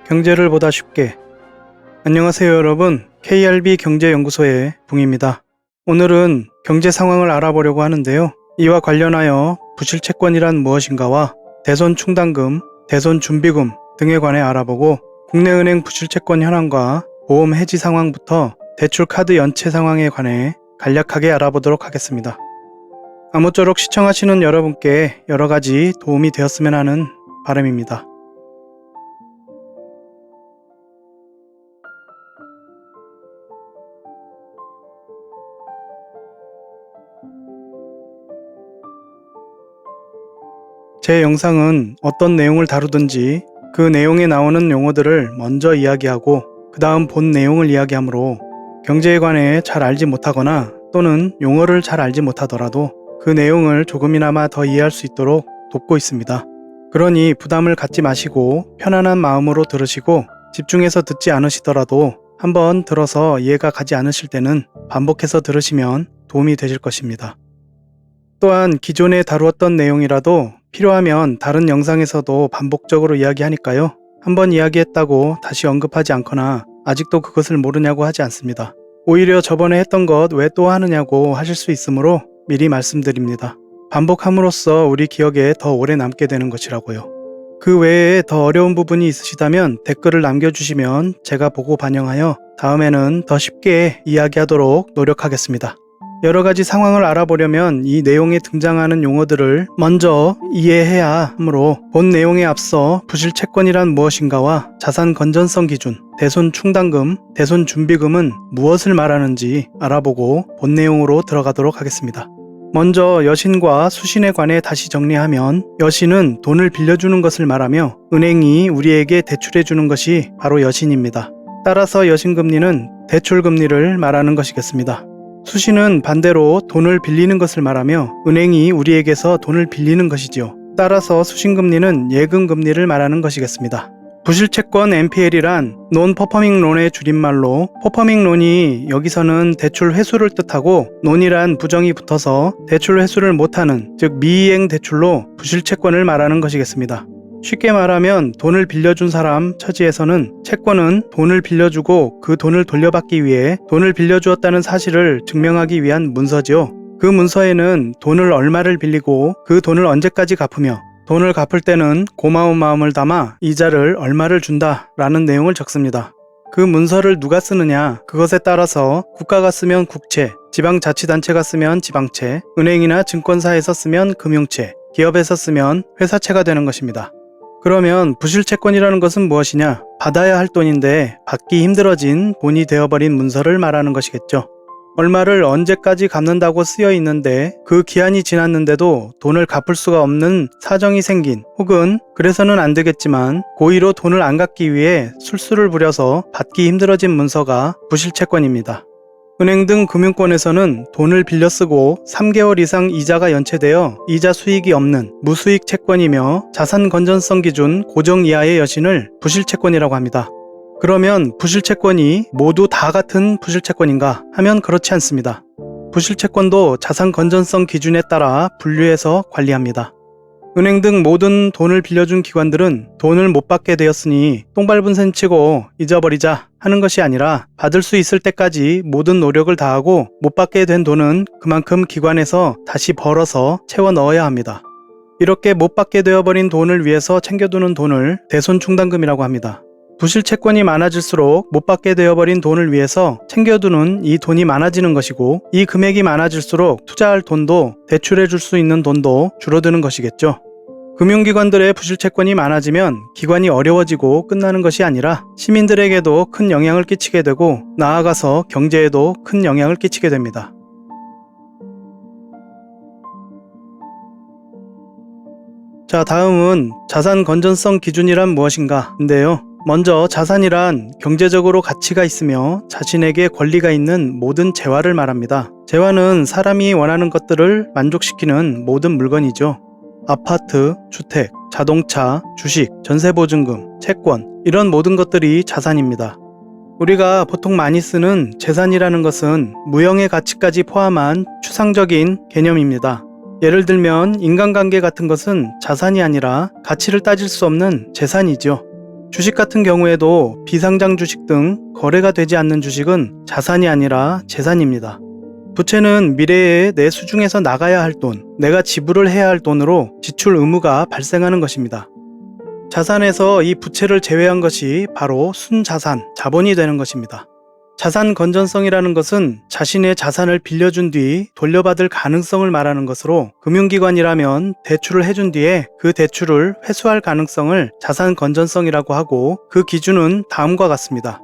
경제를 보다 쉽게. 안녕하세요 여러분, KRB 경제연구소의 붕입니다. 오늘은 경제 상황을 알아보려고 하는데요. 이와 관련하여 부실채권이란 무엇인가와 대손 충당금, 대손 준비금 등에 관해 알아보고 국내은행 부실채권 현황과 보험 해지 상황부터 대출 카드 연체 상황에 관해 간략하게 알아보도록 하겠습니다. 아무쪼록 시청하시는 여러분께 여러가지 도움이 되었으면 하는 바람입니다. 제 영상은 어떤 내용을 다루든지 그 내용에 나오는 용어들을 먼저 이야기하고 그 다음 본 내용을 이야기하므로 경제에 관해 잘 알지 못하거나 또는 용어를 잘 알지 못하더라도 그 내용을 조금이나마 더 이해할 수 있도록 돕고 있습니다. 그러니 부담을 갖지 마시고 편안한 마음으로 들으시고 집중해서 듣지 않으시더라도 한번 들어서 이해가 가지 않으실 때는 반복해서 들으시면 도움이 되실 것입니다. 또한 기존에 다루었던 내용이라도 필요하면 다른 영상에서도 반복적으로 이야기하니까요. 한번 이야기했다고 다시 언급하지 않거나 아직도 그것을 모르냐고 하지 않습니다. 오히려 저번에 했던 것 왜 또 하느냐고 하실 수 있으므로 미리 말씀드립니다. 반복함으로써 우리 기억에 더 오래 남게 되는 것이라고요. 그 외에 더 어려운 부분이 있으시다면 댓글을 남겨주시면 제가 보고 반영하여 다음에는 더 쉽게 이야기하도록 노력하겠습니다. 여러가지 상황을 알아보려면 이 내용에 등장하는 용어들을 먼저 이해해야 하므로 본 내용에 앞서 부실채권이란 무엇인가와 자산 건전성 기준, 대손 충당금, 대손 준비금은 무엇을 말하는지 알아보고 본 내용으로 들어가도록 하겠습니다. 먼저 여신과 수신에 관해 다시 정리하면 여신은 돈을 빌려주는 것을 말하며 은행이 우리에게 대출해주는 것이 바로 여신입니다. 따라서 여신금리는 대출금리를 말하는 것이겠습니다. 수신은 반대로 돈을 빌리는 것을 말하며 은행이 우리에게서 돈을 빌리는 것이지요. 따라서 수신금리는 예금금리를 말하는 것이겠습니다. 부실채권 NPL이란 논퍼포밍 론의 줄임말로 퍼포밍 론이 여기서는 대출 회수를 뜻하고 론이란 부정이 붙어서 대출 회수를 못하는 즉 미이행 대출로 부실채권을 말하는 것이겠습니다. 쉽게 말하면 돈을 빌려준 사람 처지에서는 채권은 돈을 빌려주고 그 돈을 돌려받기 위해 돈을 빌려주었다는 사실을 증명하기 위한 문서지요. 그 문서에는 돈을 얼마를 빌리고 그 돈을 언제까지 갚으며 돈을 갚을 때는 고마운 마음을 담아 이자를 얼마를 준다 라는 내용을 적습니다. 그 문서를 누가 쓰느냐 그것에 따라서 국가가 쓰면 국채, 지방자치단체가 쓰면 지방채, 은행이나 증권사에서 쓰면 금융채, 기업에서 쓰면 회사채가 되는 것입니다. 그러면 부실채권이라는 것은 무엇이냐? 받아야 할 돈인데 받기 힘들어진 돈이 되어버린 문서를 말하는 것이겠죠. 얼마를 언제까지 갚는다고 쓰여 있는데 그 기한이 지났는데도 돈을 갚을 수가 없는 사정이 생긴 혹은 그래서는 안 되겠지만 고의로 돈을 안 갚기 위해 술수를 부려서 받기 힘들어진 문서가 부실채권입니다. 은행 등 금융권에서는 돈을 빌려 쓰고 3개월 이상 이자가 연체되어 이자 수익이 없는 무수익 채권이며 자산 건전성 기준 고정 이하의 여신을 부실채권이라고 합니다. 그러면 부실채권이 모두 다 같은 부실채권인가 하면 그렇지 않습니다. 부실채권도 자산 건전성 기준에 따라 분류해서 관리합니다. 은행 등 모든 돈을 빌려준 기관들은 돈을 못 받게 되었으니 똥밟은 셈 치고 잊어버리자 하는 것이 아니라 받을 수 있을 때까지 모든 노력을 다하고 못 받게 된 돈은 그만큼 기관에서 다시 벌어서 채워 넣어야 합니다. 이렇게 못 받게 되어버린 돈을 위해서 챙겨두는 돈을 대손 충당금이라고 합니다. 부실채권이 많아질수록 못 받게 되어버린 돈을 위해서 챙겨두는 이 돈이 많아지는 것이고 이 금액이 많아질수록 투자할 돈도 대출해 줄 수 있는 돈도 줄어드는 것이겠죠. 금융기관들의 부실채권이 많아지면 기관이 어려워지고 끝나는 것이 아니라 시민들에게도 큰 영향을 끼치게 되고 나아가서 경제에도 큰 영향을 끼치게 됩니다. 자, 다음은 자산 건전성 기준이란 무엇인가 인데요. 먼저 자산이란 경제적으로 가치가 있으며 자신에게 권리가 있는 모든 재화를 말합니다. 재화는 사람이 원하는 것들을 만족시키는 모든 물건이죠. 아파트, 주택, 자동차, 주식, 전세보증금, 채권 이런 모든 것들이 자산입니다. 우리가 보통 많이 쓰는 재산이라는 것은 무형의 가치까지 포함한 추상적인 개념입니다. 예를 들면 인간관계 같은 것은 자산이 아니라 가치를 따질 수 없는 재산이죠. 주식 같은 경우에도 비상장 주식 등 거래가 되지 않는 주식은 자산이 아니라 재산입니다. 부채는 미래에 내 수중에서 나가야 할 돈, 내가 지불을 해야 할 돈으로 지출 의무가 발생하는 것입니다. 자산에서 이 부채를 제외한 것이 바로 순자산, 자본이 되는 것입니다. 자산 건전성이라는 것은 자신의 자산을 빌려준 뒤 돌려받을 가능성을 말하는 것으로 금융기관이라면 대출을 해준 뒤에 그 대출을 회수할 가능성을 자산 건전성이라고 하고 그 기준은 다음과 같습니다.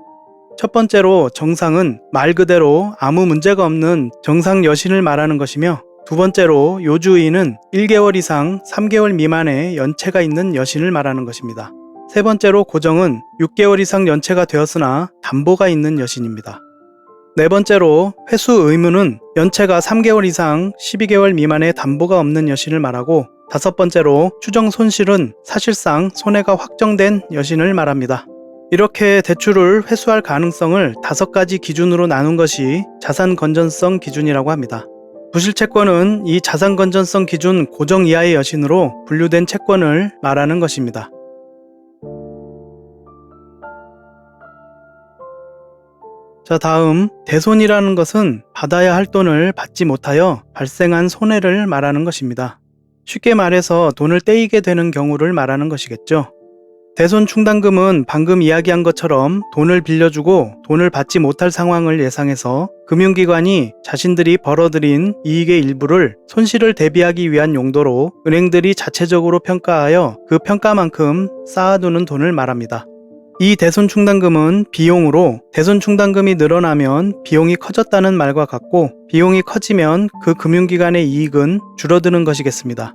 첫 번째로 정상은 말 그대로 아무 문제가 없는 정상 여신을 말하는 것이며 두 번째로 요주의는 1개월 이상 3개월 미만의 연체가 있는 여신을 말하는 것입니다. 세 번째로 고정은 6개월 이상 연체가 되었으나 담보가 있는 여신입니다. 네 번째로 회수 의무는 연체가 3개월 이상 12개월 미만의 담보가 없는 여신을 말하고 다섯 번째로 추정 손실은 사실상 손해가 확정된 여신을 말합니다. 이렇게 대출을 회수할 가능성을 5가지 기준으로 나눈 것이 자산 건전성 기준이라고 합니다. 부실채권은 이 자산 건전성 기준 고정 이하의 여신으로 분류된 채권을 말하는 것입니다. 자, 다음 대손이라는 것은 받아야 할 돈을 받지 못하여 발생한 손해를 말하는 것입니다. 쉽게 말해서 돈을 떼이게 되는 경우를 말하는 것이겠죠. 대손충당금은 방금 이야기한 것처럼 돈을 빌려주고 돈을 받지 못할 상황을 예상해서 금융기관이 자신들이 벌어들인 이익의 일부를 손실을 대비하기 위한 용도로 은행들이 자체적으로 평가하여 그 평가만큼 쌓아두는 돈을 말합니다. 이 대손충당금은 비용으로 대손충당금이 늘어나면 비용이 커졌다는 말과 같고 비용이 커지면 그 금융기관의 이익은 줄어드는 것이겠습니다.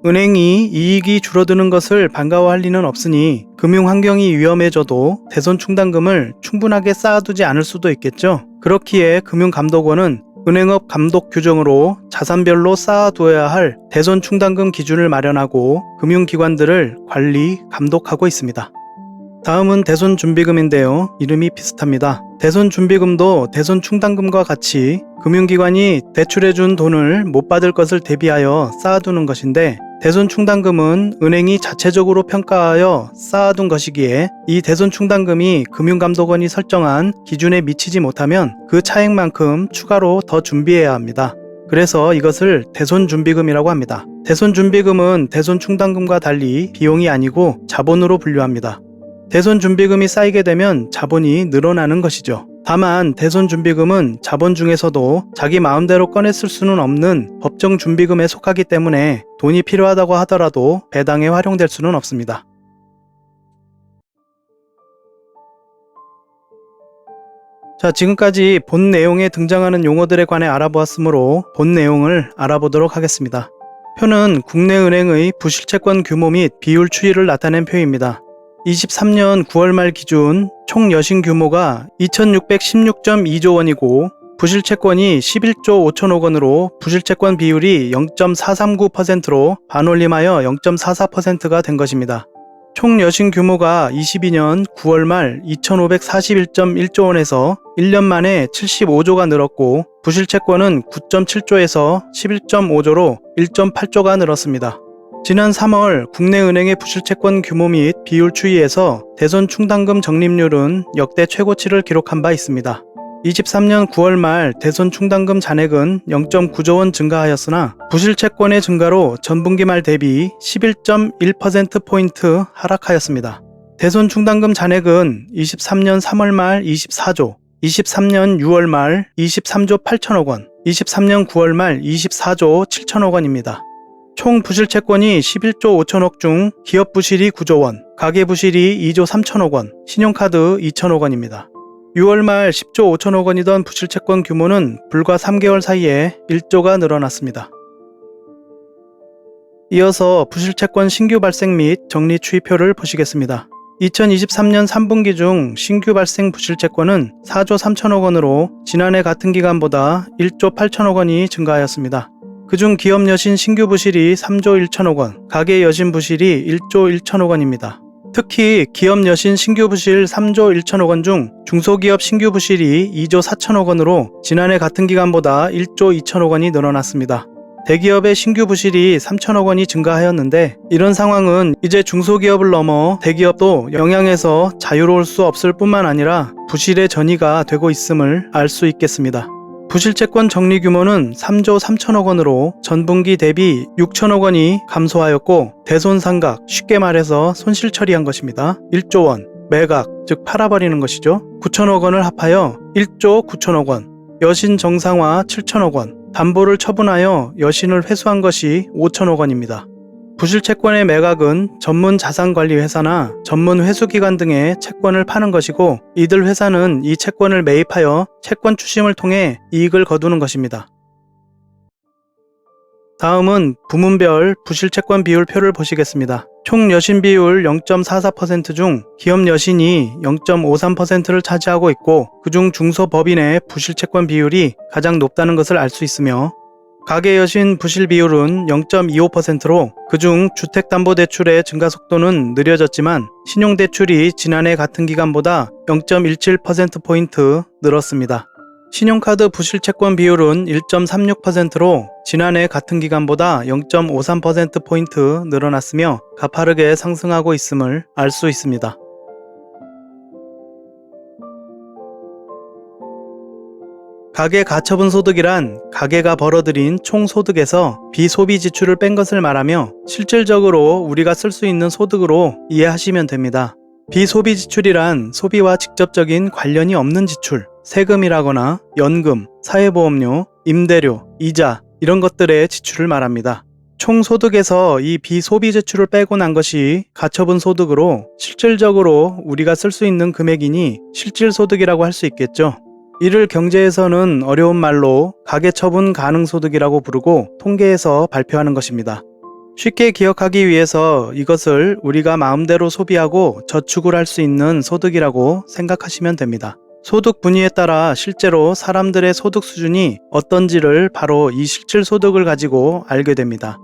은행이 이익이 줄어드는 것을 반가워할 리는 없으니 금융환경이 위험해져도 대손충당금을 충분하게 쌓아두지 않을 수도 있겠죠. 그렇기에 금융감독원은 은행업 감독 규정으로 자산별로 쌓아두어야 할 대손충당금 기준을 마련하고 금융기관들을 관리, 감독하고 있습니다. 다음은 대손준비금인데요. 이름이 비슷합니다. 대손준비금도 대손충당금과 같이 금융기관이 대출해준 돈을 못 받을 것을 대비하여 쌓아두는 것인데 대손충당금은 은행이 자체적으로 평가하여 쌓아둔 것이기에 이 대손충당금이 금융감독원이 설정한 기준에 미치지 못하면 그 차액만큼 추가로 더 준비해야 합니다. 그래서 이것을 대손준비금이라고 합니다. 대손준비금은 대손충당금과 달리 비용이 아니고 자본으로 분류합니다. 대손준비금이 쌓이게 되면 자본이 늘어나는 것이죠. 다만 대손준비금은 자본 중에서도 자기 마음대로 꺼내 쓸 수는 없는 법정준비금에 속하기 때문에 돈이 필요하다고 하더라도 배당에 활용될 수는 없습니다. 자, 지금까지 본 내용에 등장하는 용어들에 관해 알아보았으므로 본 내용을 알아보도록 하겠습니다. 표는 국내 은행의 부실채권 규모 및 비율 추이를 나타낸 표입니다. 23년 9월 말 기준 총 여신 규모가 2616.2조 원이고 부실채권이 11조 5천억 원으로 부실채권 비율이 0.439%로 반올림하여 0.44%가 된 것입니다. 총 여신 규모가 22년 9월 말 2541.1조 원에서 1년 만에 75조가 늘었고 부실채권은 9.7조에서 11.5조로 1.8조가 늘었습니다. 지난 3월 국내 은행의 부실채권 규모 및 비율 추이에서 대손충당금 적립률은 역대 최고치를 기록한 바 있습니다. 23년 9월 말 대손충당금 잔액은 0.9조 원 증가하였으나 부실채권의 증가로 전분기 말 대비 11.1%포인트 하락하였습니다. 대손충당금 잔액은 23년 3월 말 24조, 23년 6월 말 23조 8천억 원, 23년 9월 말 24조 7천억 원입니다. 총 부실채권이 11조 5천억 중 기업 부실이 9조 원, 가계 부실이 2조 3천억 원, 신용카드 2천억 원입니다. 6월 말 10조 5천억 원이던 부실채권 규모는 불과 3개월 사이에 1조가 늘어났습니다. 이어서 부실채권 신규 발생 및 정리 추이표를 보시겠습니다. 2023년 3분기 중 신규 발생 부실채권은 4조 3천억 원으로 지난해 같은 기간보다 1조 8천억 원이 증가하였습니다. 그중 기업 여신 신규 부실이 3조 1천억 원, 가계 여신 부실이 1조 1천억 원입니다. 특히 기업 여신 신규 부실 3조 1천억 원 중 중소기업 신규 부실이 2조 4천억 원으로 지난해 같은 기간보다 1조 2천억 원이 늘어났습니다. 대기업의 신규 부실이 3천억 원이 증가하였는데 이런 상황은 이제 중소기업을 넘어 대기업도 영향에서 자유로울 수 없을 뿐만 아니라 부실의 전이가 되고 있음을 알 수 있겠습니다. 부실채권 정리 규모는 3조 3천억 원으로 전분기 대비 6천억 원이 감소하였고 대손상각, 쉽게 말해서 손실 처리한 것입니다. 1조 원, 매각, 즉 팔아버리는 것이죠. 9천억 원을 합하여 1조 9천억 원, 여신 정상화 7천억 원, 담보를 처분하여 여신을 회수한 것이 5천억 원입니다. 부실채권의 매각은 전문 자산관리회사나 전문 회수기관 등의 채권을 파는 것이고 이들 회사는 이 채권을 매입하여 채권 추심을 통해 이익을 거두는 것입니다. 다음은 부문별 부실채권 비율표를 보시겠습니다. 총 여신 비율 0.44% 중 기업 여신이 0.53%를 차지하고 있고 그중 중소법인의 부실채권 비율이 가장 높다는 것을 알 수 있으며 가계 여신 부실 비율은 0.25%로 그중 주택담보대출의 증가 속도는 느려졌지만 신용대출이 지난해 같은 기간보다 0.17%포인트 늘었습니다. 신용카드 부실채권 비율은 1.36%로 지난해 같은 기간보다 0.53%포인트 늘어났으며 가파르게 상승하고 있음을 알 수 있습니다. 가계 가처분 소득이란 가계가 벌어들인 총 소득에서 비소비 지출을 뺀 것을 말하며 실질적으로 우리가 쓸 수 있는 소득으로 이해하시면 됩니다. 비소비 지출이란 소비와 직접적인 관련이 없는 지출, 세금이라거나 연금, 사회보험료, 임대료, 이자 이런 것들의 지출을 말합니다. 총 소득에서 이 비소비 지출을 빼고 난 것이 가처분 소득으로 실질적으로 우리가 쓸 수 있는 금액이니 실질소득이라고 할 수 있겠죠. 이를 경제에서는 어려운 말로 가계처분 가능소득이라고 부르고 통계에서 발표하는 것입니다. 쉽게 기억하기 위해서 이것을 우리가 마음대로 소비하고 저축을 할 수 있는 소득이라고 생각하시면 됩니다. 소득 분위에 따라 실제로 사람들의 소득 수준이 어떤지를 바로 이 실질소득을 가지고 알게 됩니다.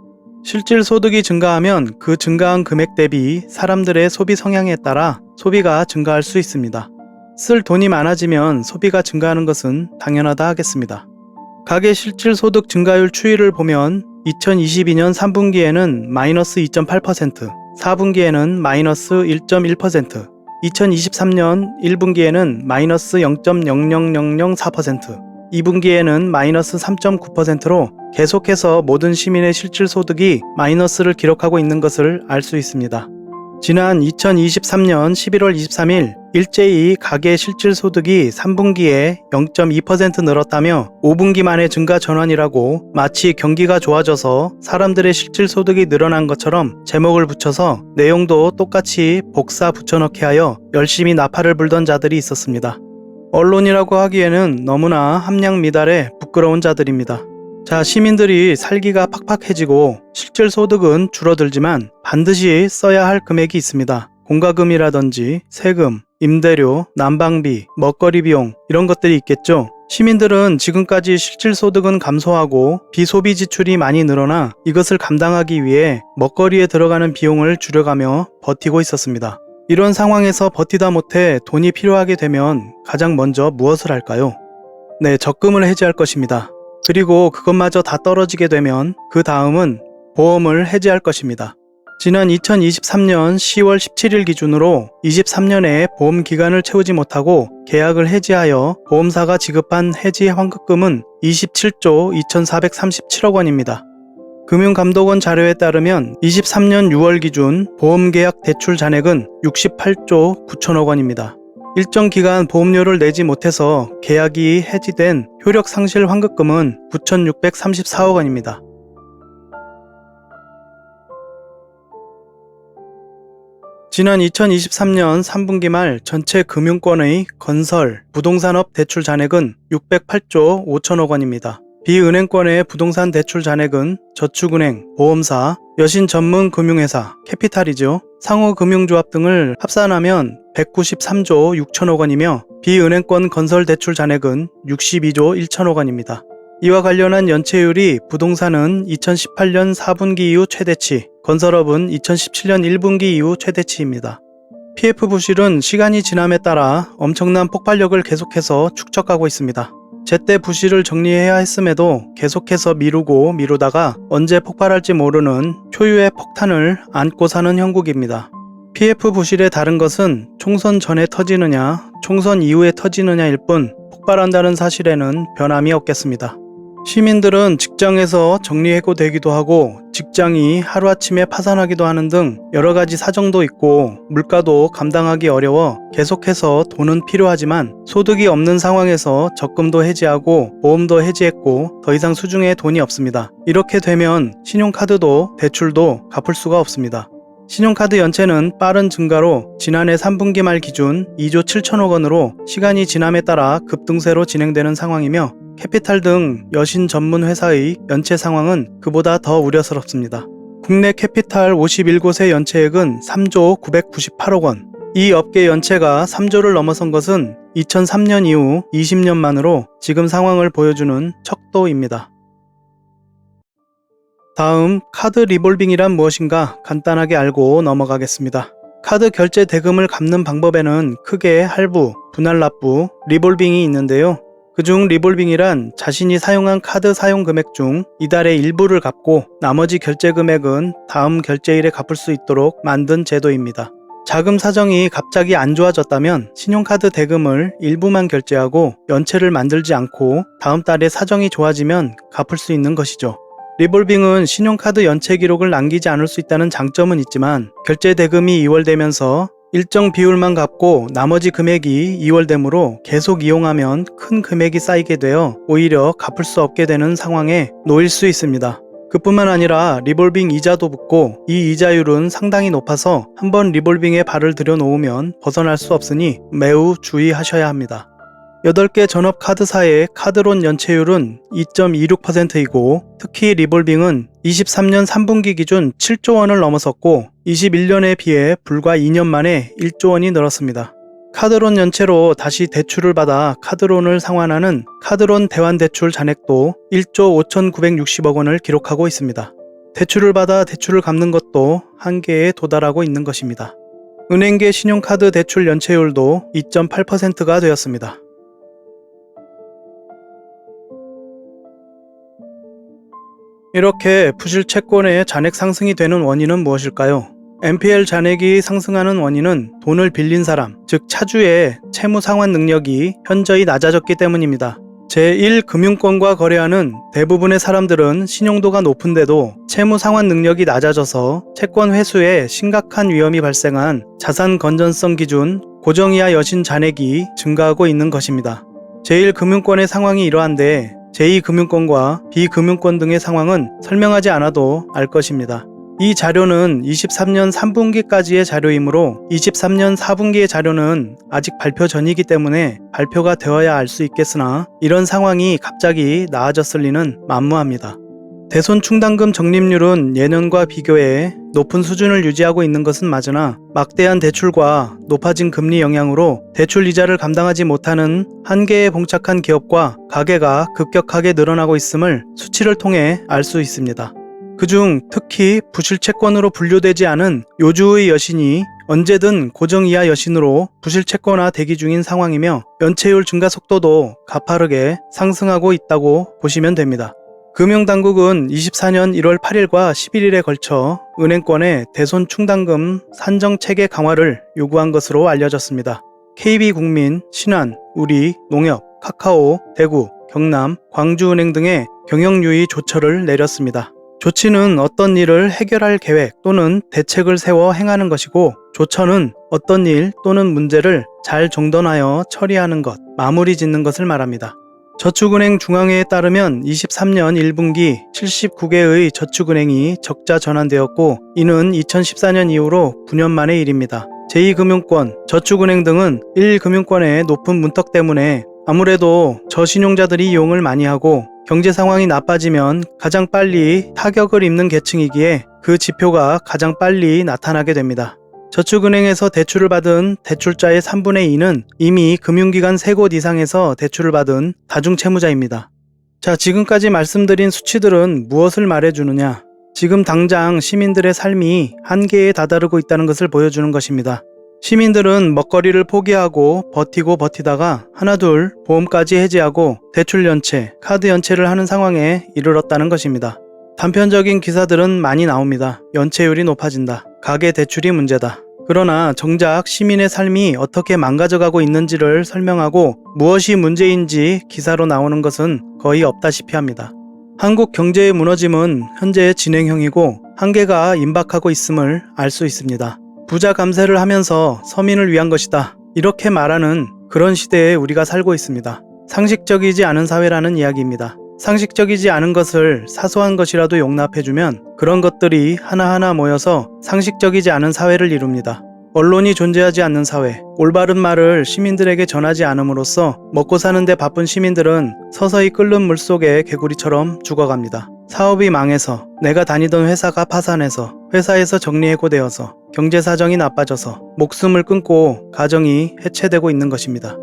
실질소득이 증가하면 그 증가한 금액 대비 사람들의 소비 성향에 따라 소비가 증가할 수 있습니다. 쓸 돈이 많아지면 소비가 증가하는 것은 당연하다 하겠습니다. 가계 실질소득 증가율 추이를 보면 2022년 3분기에는 마이너스 2.8%, 4분기에는 마이너스 1.1%, 2023년 1분기에는 마이너스 0.00004%, 2분기에는 마이너스 3.9%로 계속해서 모든 시민의 실질소득이 마이너스를 기록하고 있는 것을 알 수 있습니다. 지난 2023년 11월 23일 일제히 가계 실질소득이 3분기에 0.2% 늘었다며 5분기 만에 증가 전환이라고 마치 경기가 좋아져서 사람들의 실질소득이 늘어난 것처럼 제목을 붙여서 내용도 똑같이 복사 붙여넣기 하여 열심히 나팔을 불던 자들이 있었습니다. 언론이라고 하기에는 너무나 함량 미달의 부끄러운 자들입니다. 자, 시민들이 살기가 팍팍해지고 실질소득은 줄어들지만 반드시 써야 할 금액이 있습니다. 공과금이라든지 세금, 임대료, 난방비, 먹거리 비용 이런 것들이 있겠죠. 시민들은 지금까지 실질소득은 감소하고 비소비 지출이 많이 늘어나 이것을 감당하기 위해 먹거리에 들어가는 비용을 줄여가며 버티고 있었습니다. 이런 상황에서 버티다 못해 돈이 필요하게 되면 가장 먼저 무엇을 할까요? 네, 적금을 해지할 것입니다. 그리고 그것마저 다 떨어지게 되면 그 다음은 보험을 해지할 것입니다. 지난 2023년 10월 17일 기준으로 23년에 보험 기간을 채우지 못하고 계약을 해지하여 보험사가 지급한 해지 환급금은 27조 2437억 원입니다. 금융감독원 자료에 따르면 23년 6월 기준 보험계약 대출 잔액은 68조 9천억 원입니다. 일정 기간 보험료를 내지 못해서 계약이 해지된 효력상실 환급금은 9,634억 원입니다. 지난 2023년 3분기 말 전체 금융권의 건설, 부동산업 대출 잔액은 608조 5천억 원입니다. 비은행권의 부동산 대출 잔액은 저축은행, 보험사, 여신 전문 금융회사, 캐피탈이죠. 상호금융조합 등을 합산하면 193조 6천억 원이며 비은행권 건설 대출 잔액은 62조 1천억 원입니다. 이와 관련한 연체율이 부동산은 2018년 4분기 이후 최대치, 건설업은 2017년 1분기 이후 최대치입니다. PF 부실은 시간이 지남에 따라 엄청난 폭발력을 계속해서 축적하고 있습니다. 제때 부실을 정리해야 했음에도 계속해서 미루다가 언제 폭발할지 모르는 초유의 폭탄을 안고 사는 형국입니다. PF 부실의 다른 것은 총선 전에 터지느냐, 총선 이후에 터지느냐일 뿐 폭발한다는 사실에는 변함이 없겠습니다. 시민들은 직장에서 정리해고되기도 하고 직장이 하루아침에 파산하기도 하는 등 여러 가지 사정도 있고 물가도 감당하기 어려워 계속해서 돈은 필요하지만 소득이 없는 상황에서 적금도 해지하고 보험도 해지했고 더 이상 수중에 돈이 없습니다. 이렇게 되면 신용카드도 대출도 갚을 수가 없습니다. 신용카드 연체는 빠른 증가로 지난해 3분기 말 기준 2조 7천억 원으로 시간이 지남에 따라 급등세로 진행되는 상황이며 캐피탈 등 여신 전문 회사의 연체 상황은 그보다 더 우려스럽습니다. 국내 캐피탈 51곳의 연체액은 3조 998억 원. 이 업계 연체가 3조를 넘어선 것은 2003년 이후 20년 만으로 지금 상황을 보여주는 척도입니다. 다음 카드 리볼빙이란 무엇인가 간단하게 알고 넘어가겠습니다. 카드 결제 대금을 갚는 방법에는 크게 할부, 분할납부, 리볼빙이 있는데요. 그중 리볼빙이란 자신이 사용한 카드 사용 금액 중 이달의 일부를 갚고 나머지 결제 금액은 다음 결제일에 갚을 수 있도록 만든 제도입니다. 자금 사정이 갑자기 안 좋아졌다면 신용카드 대금을 일부만 결제하고 연체를 만들지 않고 다음 달에 사정이 좋아지면 갚을 수 있는 것이죠. 리볼빙은 신용카드 연체 기록을 남기지 않을 수 있다는 장점은 있지만 결제 대금이 이월되면서 일정 비율만 갚고 나머지 금액이 이월되므로 계속 이용하면 큰 금액이 쌓이게 되어 오히려 갚을 수 없게 되는 상황에 놓일 수 있습니다. 그뿐만 아니라 리볼빙 이자도 붙고 이 이자율은 상당히 높아서 한번 리볼빙에 발을 들여놓으면 벗어날 수 없으니 매우 주의하셔야 합니다. 8개 전업 카드사의 카드론 연체율은 2.26%이고 특히 리볼빙은 23년 3분기 기준 7조 원을 넘어섰고 21년에 비해 불과 2년 만에 1조 원이 늘었습니다. 카드론 연체로 다시 대출을 받아 카드론을 상환하는 카드론 대환대출 잔액도 1조 5,960억 원을 기록하고 있습니다. 대출을 받아 대출을 갚는 것도 한계에 도달하고 있는 것입니다. 은행계 신용카드 대출 연체율도 2.8%가 되었습니다. 이렇게 부실 채권의 잔액 상승이 되는 원인은 무엇일까요? NPL 잔액이 상승하는 원인은 돈을 빌린 사람, 즉 차주의 채무 상환 능력이 현저히 낮아졌기 때문입니다. 제1금융권과 거래하는 대부분의 사람들은 신용도가 높은데도 채무 상환 능력이 낮아져서 채권 회수에 심각한 위험이 발생한 자산 건전성 기준 고정이하 여신 잔액이 증가하고 있는 것입니다. 제1금융권의 상황이 이러한데 제2금융권과 비금융권 등의 상황은 설명하지 않아도 알 것입니다. 이 자료는 23년 3분기까지의 자료이므로 23년 4분기의 자료는 아직 발표 전이기 때문에 발표가 되어야 알 수 있겠으나 이런 상황이 갑자기 나아졌을 리는 만무합니다. 대손 충당금 적립률은 예년과 비교해 높은 수준을 유지하고 있는 것은 맞으나 막대한 대출과 높아진 금리 영향으로 대출 이자를 감당하지 못하는 한계에 봉착한 기업과 가게가 급격하게 늘어나고 있음을 수치를 통해 알 수 있습니다. 그중 특히 부실채권으로 분류되지 않은 요주의 여신이 언제든 고정이하 여신으로 부실채권화 대기 중인 상황이며 연체율 증가 속도도 가파르게 상승하고 있다고 보시면 됩니다. 금융당국은 24년 1월 8일과 11일에 걸쳐 은행권의 대손 충당금 산정 체계 강화를 요구한 것으로 알려졌습니다. KB국민, 신한, 우리, 농협, 카카오, 대구, 경남, 광주은행 등의 경영유의 조처를 내렸습니다. 조치는 어떤 일을 해결할 계획 또는 대책을 세워 행하는 것이고 조처는 어떤 일 또는 문제를 잘 정돈하여 처리하는 것, 마무리 짓는 것을 말합니다. 저축은행 중앙회에 따르면 23년 1분기 79개의 저축은행이 적자 전환되었고 이는 2014년 이후로 9년 만의 일입니다. 제2금융권, 저축은행 등은 1금융권의 높은 문턱 때문에 아무래도 저신용자들이 이용을 많이 하고 경제 상황이 나빠지면 가장 빨리 타격을 입는 계층이기에 그 지표가 가장 빨리 나타나게 됩니다. 저축은행에서 대출을 받은 대출자의 3분의 2는 이미 금융기관 3곳 이상에서 대출을 받은 다중채무자입니다. 자, 지금까지 말씀드린 수치들은 무엇을 말해주느냐? 지금 당장 시민들의 삶이 한계에 다다르고 있다는 것을 보여주는 것입니다. 시민들은 먹거리를 포기하고 버티고 버티다가 하나둘 보험까지 해지하고 대출 연체, 카드 연체를 하는 상황에 이르렀다는 것입니다. 단편적인 기사들은 많이 나옵니다. 연체율이 높아진다. 가계 대출이 문제다. 그러나 정작 시민의 삶이 어떻게 망가져가고 있는지를 설명하고 무엇이 문제인지 기사로 나오는 것은 거의 없다시피 합니다. 한국 경제의 무너짐은 현재 진행형이고 한계가 임박하고 있음을 알 수 있습니다. 부자 감세를 하면서 서민을 위한 것이다. 이렇게 말하는 그런 시대에 우리가 살고 있습니다. 상식적이지 않은 사회라는 이야기입니다. 상식적이지 않은 것을 사소한 것이라도 용납해주면 그런 것들이 하나하나 모여서 상식적이지 않은 사회를 이룹니다. 언론이 존재하지 않는 사회, 올바른 말을 시민들에게 전하지 않음으로써 먹고 사는데 바쁜 시민들은 서서히 끓는 물속의 개구리처럼 죽어갑니다. 사업이 망해서, 내가 다니던 회사가 파산해서, 회사에서 정리해고되어서, 경제 사정이 나빠져서 목숨을 끊고 가정이 해체되고 있는 것입니다.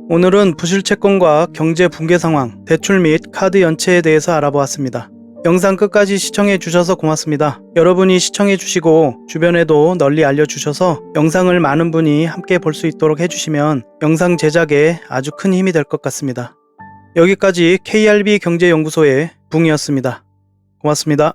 오늘은 부실채권과 경제 붕괴 상황, 대출 및 카드 연체에 대해서 알아보았습니다. 영상 끝까지 시청해 주셔서 고맙습니다. 여러분이 시청해 주시고 주변에도 널리 알려주셔서 영상을 많은 분이 함께 볼 수 있도록 해주시면 영상 제작에 아주 큰 힘이 될 것 같습니다. 여기까지 KRB 경제연구소의 붕이었습니다. 고맙습니다.